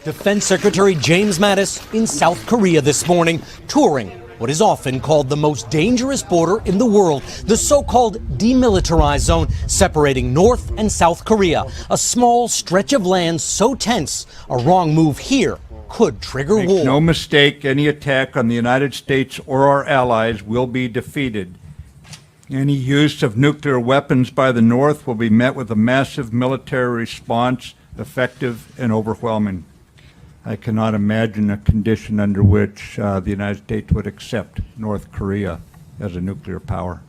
Defense Secretary James Mattis in South Korea this morning, touring what is often called the most dangerous border in the world, the so-called demilitarized zone separating North and South Korea, a small stretch of land so tense a wrong move here could trigger war. Make no mistake, any attack on the United States or our allies will be defeated. Any use of nuclear weapons by the North will be met with a massive military response, effective and overwhelming. I cannot imagine a condition under which the United States would accept North Korea as a nuclear power.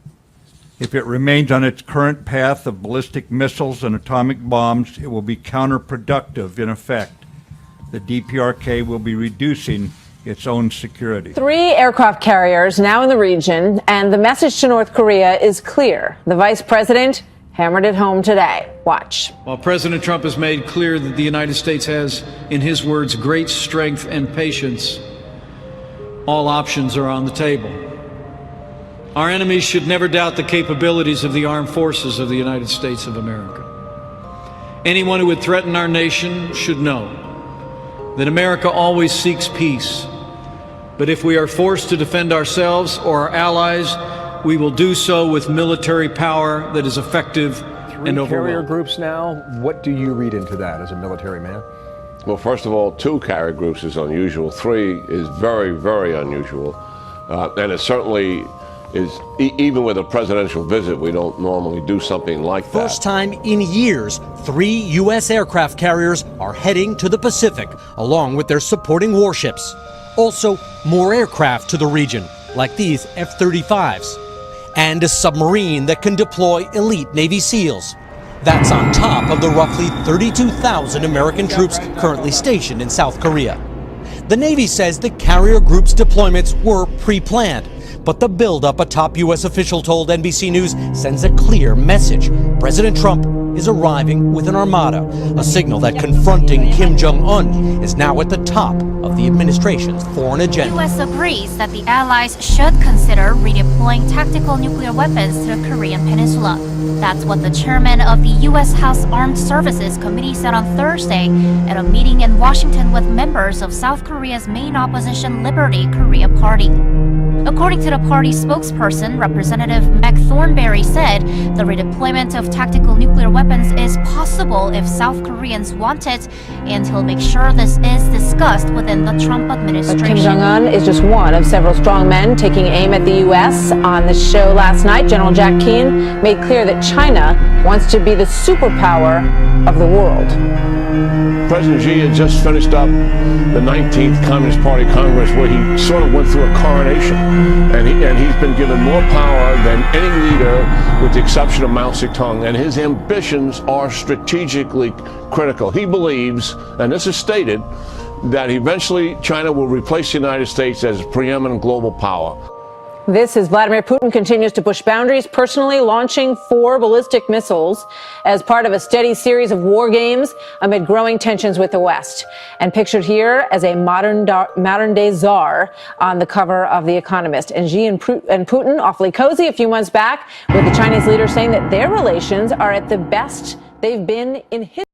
If it remains on its current path of ballistic missiles and atomic bombs, it will be counterproductive in effect. The DPRK will be reducing its own security. 3 aircraft carriers now in the region, and the message to North Korea is clear. The vice president hammered it home today. Watch. While President Trump has made clear that the United States has, in his words, great strength and patience, all options are on the table. Our enemies should never doubt the capabilities of the armed forces of the United States of America. Anyone who would threaten our nation should know that America always seeks peace. But if we are forced to defend ourselves or our allies, we will do so with military power that is effective and overwhelming. Carrier groups now, what do you read into that as a military man? Well, first of all, 2 carrier groups is unusual. 3 is very, very unusual. And it certainly is, even with a presidential visit, we don't normally do something like that. First time in years, 3 U.S. aircraft carriers are heading to the Pacific, along with their supporting warships. Also, more aircraft to the region, like these F-35s. And a submarine that can deploy elite Navy SEALs. That's on top of the roughly 32,000 American troops currently stationed in South Korea. The Navy says the carrier group's deployments were pre-planned, but the buildup, a top U.S. official told NBC News, sends a clear message. President Trump is arriving with an armada, a signal that confronting Kim Jong-un is now at the top of the administration's foreign agenda. The U.S. agrees that the allies should consider redeploying tactical nuclear weapons to the Korean Peninsula. That's what the chairman of the U.S. House Armed Services Committee said on Thursday at a meeting in Washington with members of South Korea's main opposition Liberty Korea Party. According to the party spokesperson, Representative Meg Thornberry said the redeployment of tactical nuclear weapons is possible if South Koreans want it, and he'll make sure this is discussed within the Trump administration. But Kim Jong-un is just one of several strong men taking aim at the U.S. On the show last night, General Jack Keane made clear that China wants to be the superpower of the world. President Xi had just finished up the 19th Communist Party Congress, where he sort of went through a coronation. And he's been given more power than any leader, with the exception of Mao Zedong. And his ambitions are strategically critical. He believes, and this is stated, that eventually China will replace the United States as a preeminent global power. This is Vladimir Putin continues to push boundaries, personally launching 4 ballistic missiles as part of a steady series of war games amid growing tensions with the West. And pictured here as a modern-day czar on the cover of The Economist. And Xi and Putin awfully cozy a few months back, with the Chinese leader saying that their relations are at the best they've been in history.